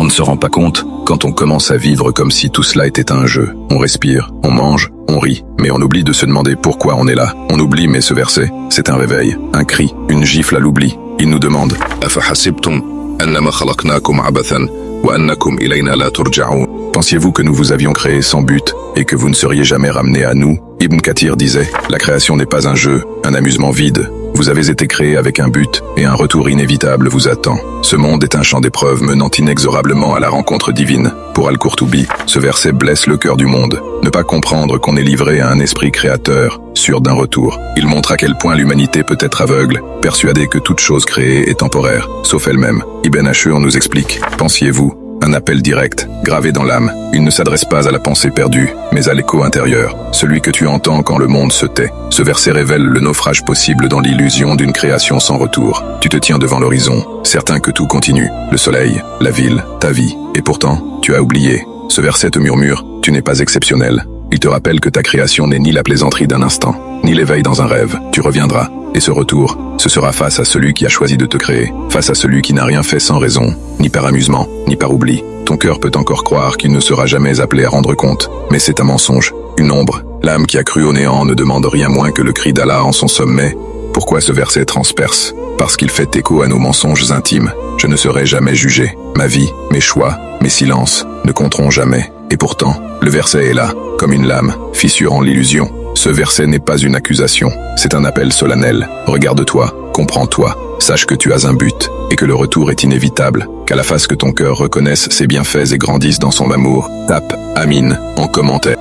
On ne se rend pas compte quand on commence à vivre comme si tout cela était un jeu. On respire, on mange, on rit, mais on oublie de se demander pourquoi on est là. On oublie, mais ce verset, c'est un réveil, un cri, une gifle à l'oubli. Il nous demande « Afahasibtum annama khalaqnakum abathan wa annakum ilayna la turja'un » Pensiez-vous que nous vous avions créé sans but et que vous ne seriez jamais ramenés à nous? Ibn Kathir disait « La création n'est pas un jeu, un amusement vide. Vous avez été créé avec un but et un retour inévitable vous attend. Ce monde est un champ d'épreuves menant inexorablement à la rencontre divine. » Pour Al-Qurtubi, ce verset blesse le cœur du monde. Ne pas comprendre qu'on est livré à un esprit créateur, sûr d'un retour. Il montre à quel point l'humanité peut être aveugle, persuadée que toute chose créée est temporaire, sauf elle-même. Ibn Ashur nous explique « Pensiez-vous ? Un appel direct, gravé dans l'âme. Il ne s'adresse pas à la pensée perdue, mais à l'écho intérieur, celui que tu entends quand le monde se tait. Ce verset révèle le naufrage possible dans l'illusion d'une création sans retour. Tu te tiens devant l'horizon, certain que tout continue, le soleil, la ville, ta vie, et pourtant, tu as oublié. Ce verset te murmure, tu n'es pas exceptionnel. Il te rappelle que ta création n'est ni la plaisanterie d'un instant, ni l'éveil dans un rêve. Tu reviendras. Et ce retour, ce sera face à celui qui a choisi de te créer, face à celui qui n'a rien fait sans raison, ni par amusement, ni par oubli. Ton cœur peut encore croire qu'il ne sera jamais appelé à rendre compte, mais c'est un mensonge, une ombre. L'âme qui a cru au néant ne demande rien moins que le cri d'Allah en son sommet. Pourquoi ce verset transperce? Parce qu'il fait écho à nos mensonges intimes. Je ne serai jamais jugé. Ma vie, mes choix, mes silences ne compteront jamais. Et pourtant, le verset est là, comme une lame, fissurant l'illusion. Ce verset n'est pas une accusation, c'est un appel solennel. Regarde-toi, comprends-toi, sache que tu as un but et que le retour est inévitable, qu'à la face que ton cœur reconnaisse ses bienfaits et grandisse dans son amour. Tape Amin en commentaire.